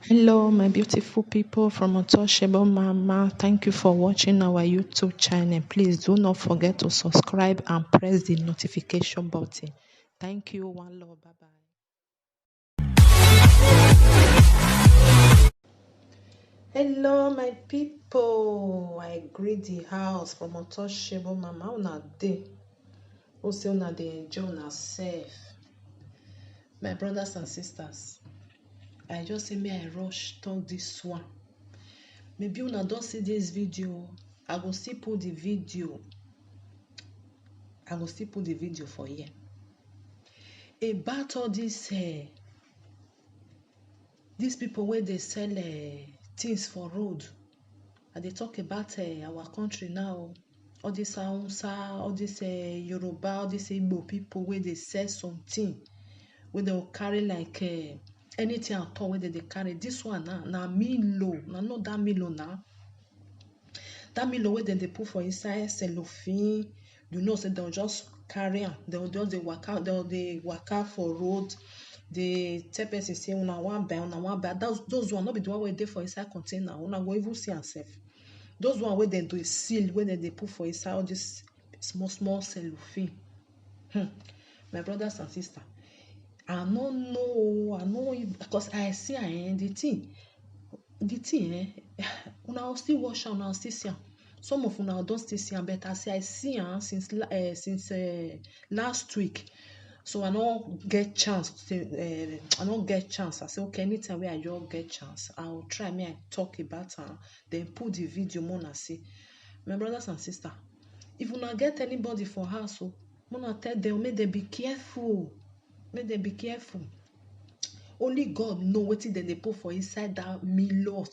Hello, my beautiful people from Untouchable Mama. Thank you for watching our YouTube channel. Please do not forget to subscribe and press the notification button. Thank you. One love. Bye bye. Hello, my people. I greet the house from Untouchable Mama. Una day. Also, una dey enjoy una self. My brothers and sisters, I just say may I rush talk this one. Maybe una don see this video. I go still put the video for here about all these people where they sell things for road. And they talk about our country now. All this Hausa, all this Yoruba, all this Igbo people where they sell something, where they will carry like anything at all, where they carry. This one now Milo, now not that Milo now. That Milo where they put for inside cellophane. You know, so they'll just carry am. They'll just they walk out for road. The tell person say una wan buy. Those one not be the one where they for inside container. Una go even see yourself. Those one where they do seal, where they put for inside all this small cellophane. My brothers and sisters, I don't know because I see the thing una still watch am, una still see am. Some of una don still see am, but as I see am since last week, so I no get chance to I say okay, anytime where I just get chance, I will try me I talk about am, then put the video una see. My brothers and sisters, if una get anybody for house, una tell them make them be careful. Only God know wetin dem dey put for inside that Milo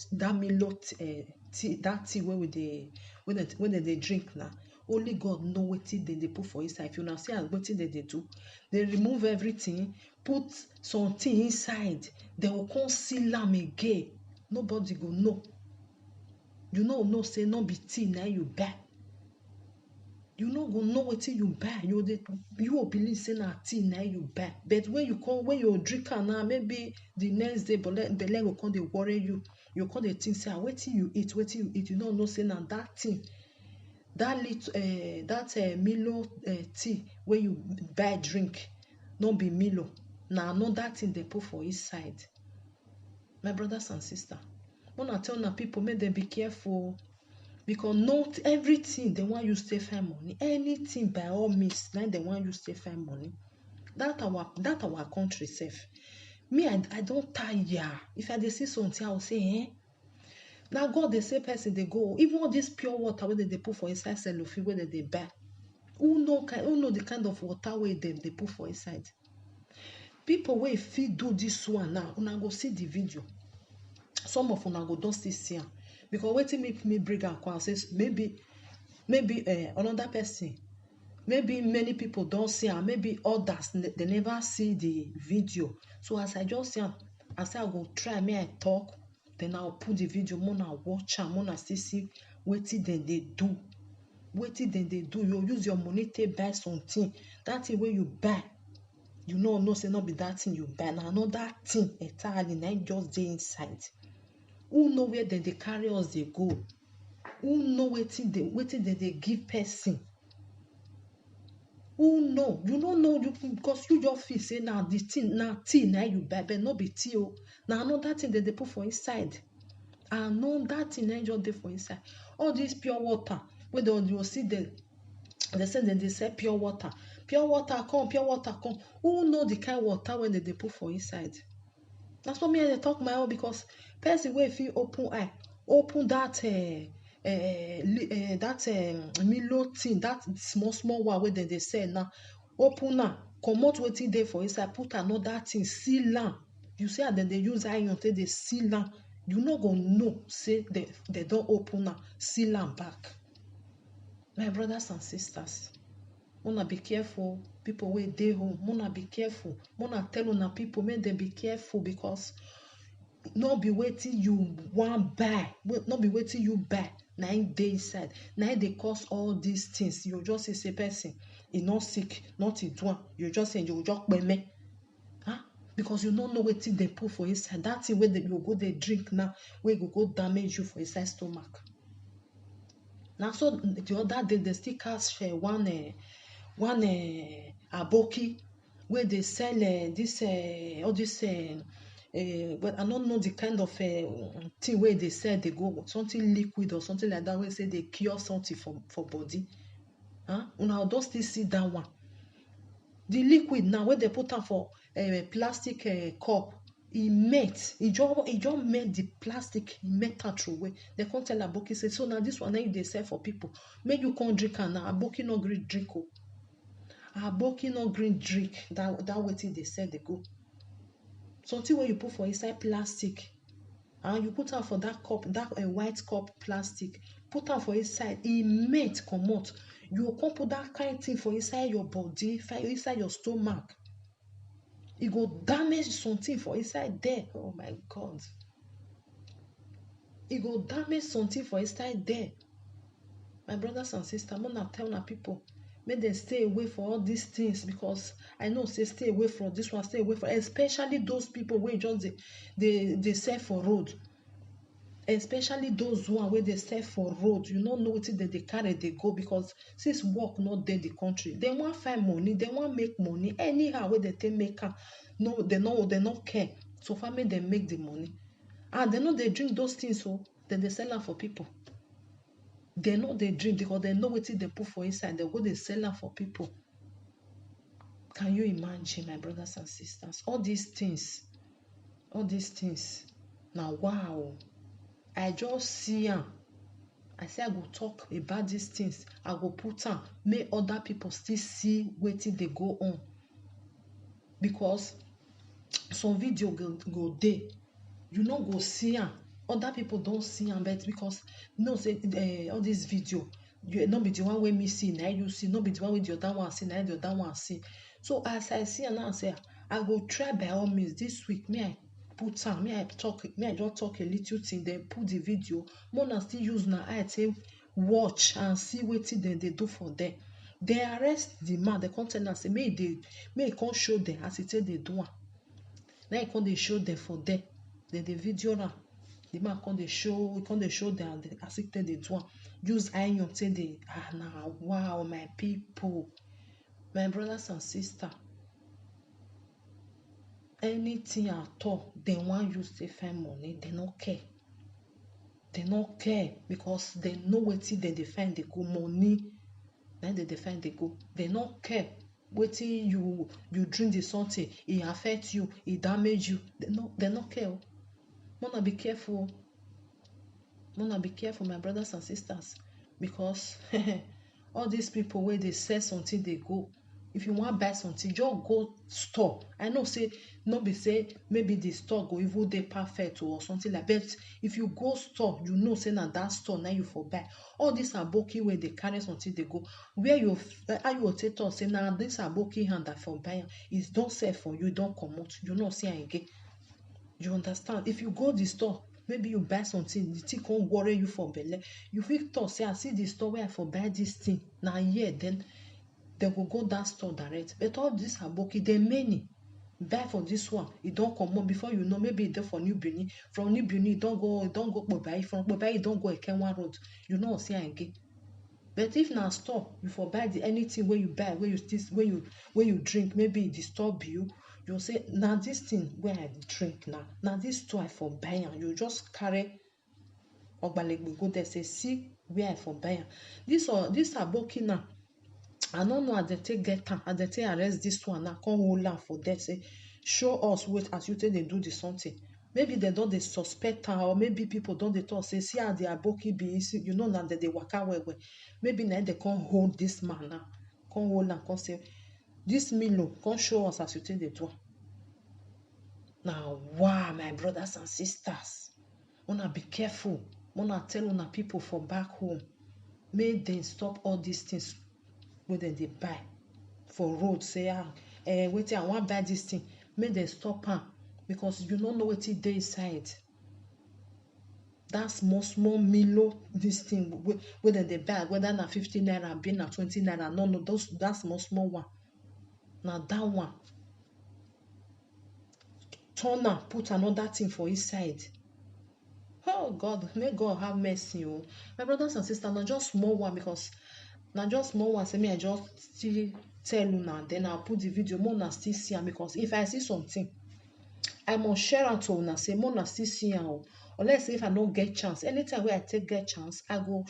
tea, that tea wey dem dey drink now. Only God know wetin dem dey put for inside. If una see as wetin dem dey do, they remove everything, put something inside, they go come seal am again. Nobody go know. You no know say no be tea na you buy. You no go know wetin you buy. You will believe say na tea na you buy. But when you drink am now, maybe the next day belle go come dey worry you. You come dey think say wetin you eat. You no know say na that thing, that little Milo tea wey you buy drink, no be Milo. Na another thing they put for inside. My brothers and sisters, wanna tell na people make them be careful. Because not everything they want you to find money. Anything by all means, then they want you to find money. That our country safe. Me, I don't tire. If I see something, I will say, Now God they say person they go. Even all this pure water where they put for inside cellophane where they buy. Who know the kind of water where they put for inside? People where if you do this one now, una go see the video. Some of una go don't still see am. Because wetin make me bring am come says maybe another person, maybe many people don't see am, maybe others they never see the video. So as I just see am, I say I go try me I talk, then I'll put the video, mona watch am, mona still see wetin dem dey do. Wetin dem dey do, you use your money to buy something. That thing wey you buy, you know say not be that thing you buy, na another thing entirely, na just dey inside. Who know where they carry us they go? Who know wetin they give person? Who know? You don't know because you just feel say now the thing now tea now you buy, but not be tea. Now another thing that they put for inside. And know that thing now just dey for inside. All this pure water, where you see they say that they say pure water. Pure water come. Who know the kind of water when they put for inside? That's what me I talk my own, because person wey fit open eye, open that Milo thing, that small one wey dem dey sell now, open am, comot wetin dey for inside, put another thing, seal am. You see how dem dey use iron take dey seal am. You no go know say they don open am, seal am back. My brothers and sisters, una be careful. People wey dey home, una be careful. Una tell una people make them be careful, because no be wetin you wan buy, no be wetin you buy na im dey inside. Na im dey cause all these things. You just say person e not sick, not do am. You just say you just kpeme. because you don't know wetin dem put for inside. That thing wey you go dey drink now, wey go damage you for inside stomach. Na so the other day they still catch one aboki wey dey sell this all this but I don't know the kind of thing wey they sell. They go something liquid or something like that wey say they cure something for body. Una don still see that one. The liquid now wey they put am for plastic cup, e melt. E just melt the plastic, e melt am throway. They come tell aboki say, so now this one na you dey sell for people, make you come drink am now. Aboki no gree drink o. Aboki no gree drink that wetin they sell dey go. Something wey you put for inside plastic, and you put am for that cup, that white cup plastic, put am for inside, e melt comot. You come put that kind thing for inside your body, inside your stomach. E go damage something for inside there. Oh my God. E go damage something for inside there. My brothers and sisters, I'm not telling people, make them stay away from all these things, because I know say stay away from this one, stay away from, especially those people wey just they sell for road. Especially those one where they sell for road. You don't know what they carry, they go, because since work not there the country, they want find money, they want make money anyhow where they take make am. No, they not care. So far make them make the money. And they know they drink those things, so then they sell them for people. They know they drink because they know what they put for inside. They go they sell them for people. Can you imagine, my brothers and sisters? All these things. Now wow. I just see am. I say I go talk about these things. I go put am, make other people still see wetin dey go on. Because some video go there, you no go see am. Other people don't see am, but because say all this video, you not be the one wey me see, now you see, not be the one with the other one see, now the other one see. So as I see am now, say I go try by all means this week. Me I put am, me I just talk a little thing, then put the video. Mona still use na eye say watch and see wetin dem dey do for them. They arrest the man. They come tell am say make e come show them as e take dey do am. Now e come dey show them for them. Then the video am. The man come dey show them as e take dey do am. Use iron take dey now wow, my people, my brothers and sisters. Anything at all they want use to find money, they don't care. They don't care because they know wetin dem dey find dey go money. Then they find dey go. They don't care wetin you drink the something, it affect you, it damage you. They not care. Mona be careful. Mona be careful, my brothers and sisters, because all these people where they sell something they go. If you want buy something, just go store. I know say no be say maybe the store go even dey perfect or something like that. But if you go store, you know say na that store now you for buy. All these aboki where they carry something they go. Where you how you take talk say now this aboki hand that for buy is don't sell for you, don't come out. You know see again. You understand? If you go the store, maybe you buy something, the thing can't worry you for belle. You feel talk say I see the store where I for buy this thing. Now yeah, then they will go that store direct. But all this aboki, they many. Buy for this one, it don't come on before you know. Maybe it's for New Benin. From New Benin, it don't go Bobai. From Bobai, it don't go Ekenwa Road. You know see again. But if na store, you for buy anything where you buy, where you drink, maybe it disturb you. You say now this thing where I drink now this store I for buy am. You just carry Ogbalegbe go there say see where I for buy am. This aboki now. I don't know how they take get am, how they take arrest this one now, come hold am for that, say show us wait as you take they do the something. Maybe they don't they suspect her, or maybe people don't they talk say see how the aboki be, you know now that they waka well. Maybe now they can't hold this man now, come hold am, come say this Milo, come show us as you take they do. Now wow, my brothers and sisters, wanna be careful. Wanna tell una people for back home, make them stop all these things where they buy for road. Say wait, I want buy this thing. Make them stop am, because you don't know what it dey inside. That small Milo, this thing where they buy, whether na 50 naira, be na 20 naira. No, that small one. Now that one. turn am put another thing for inside. Oh God, may God have mercy. Oh, my brothers and sisters, na just small one, because na just small one. Say me, I just still tell una, then I'll put the video. More na still see am, because if I see something, I must share am to una. Say more na still see am. Oh, unless if I no get chance, anytime wey I take get chance, I go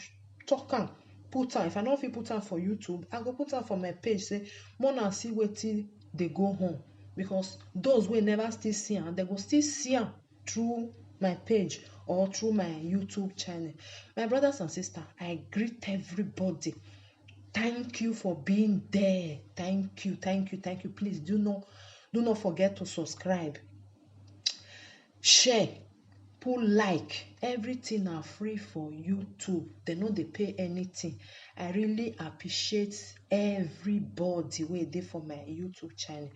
talk am, put am. If I no fit put am for YouTube, I go put am for my page. Say more na see wetin dey go on, because those wey never still see am, they go still see am through my page or through my YouTube channel. My brothers and sisters, I greet everybody. Thank you for being there. Thank you, thank you, thank you. Please do not forget to subscribe, share, put like. Everything are free for YouTube. They no dey pay anything. I really appreciate everybody wey dey for my YouTube channel.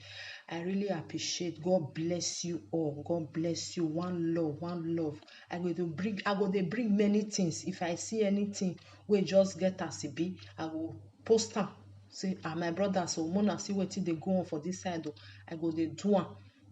I really appreciate. God bless you all. God bless you. One love, one love. I go dey bring many things. If I see anything wey just get as e be, I go post am. Say, my brother, so una see wetin dey go on for this side. I go dey do am.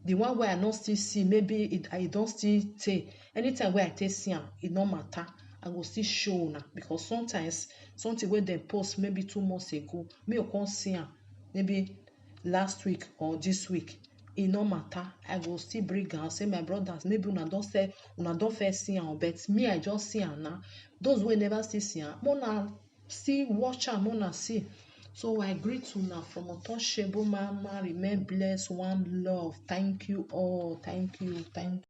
The one wey I no still see, maybe I don still tey. Anytime wey I take see am, e no matter. I go still show una, because sometimes something wey dem post maybe 2 months ago, me go come see am maybe last week or this week. E no matter. I go still bring am. Say, my brothers, maybe una don first see am, but me, I just see am now. Those wey never still see am, una still watch am, una see. So I greet una from Untouchable Mama. Remain blessed. One love. Thank you all. Thank you. Thank you.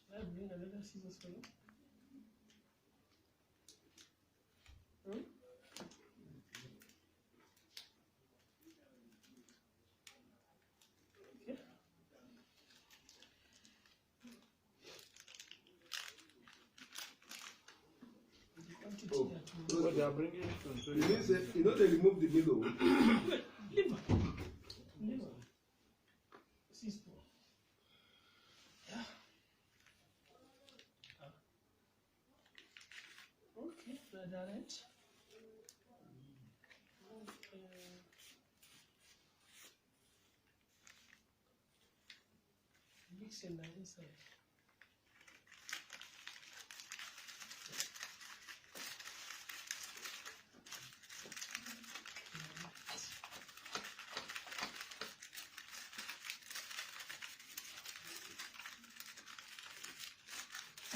Should I bring another scissors for you? Okay. Oh, they are bringing it from. So you know they remove the middle. Liver. Sister. Yeah. Okay, that's it. Mix in the inside.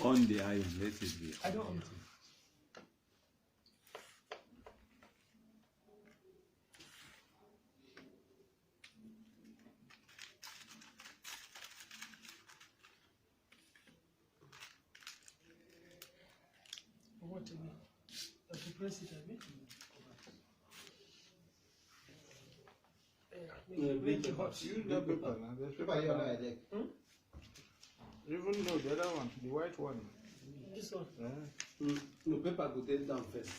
On the iron, let it be. I don't know. What again? Have to press it a bit. Make it hot. Use that paper now. There's paper here like that. Even though the other one, the white one. This one. No paper go take down first.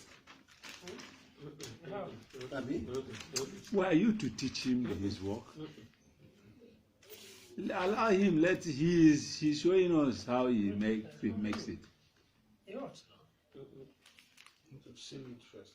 How? Abi? Were you to teach him his work? Allow him. He's showing us how he makes it. Yours. To seal it first.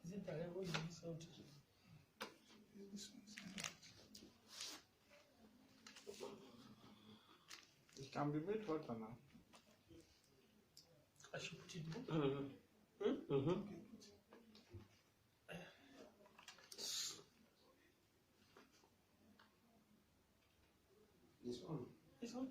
Is it that what is this sound? It can be made hotter now. I should put it more. This one. This one?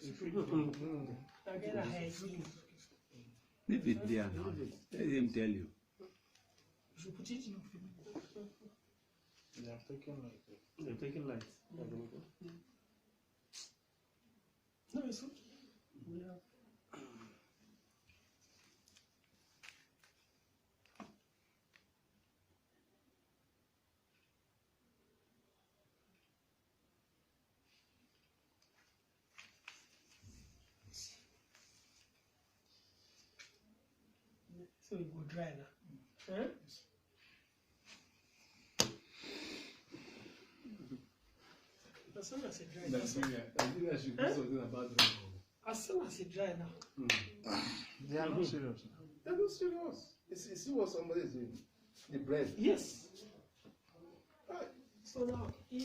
Again, I had you. Leave it there now. Let him tell you. Je put it in. They are taking like They're taking light. No, it's okay. We have. So it will dry now. Huh? As soon as it dry, Nigeria should do something about that. as soon as it dry now. they are not serious. They're not serious. You see what somebody is doing? The bread. Yes. Ah, So now, if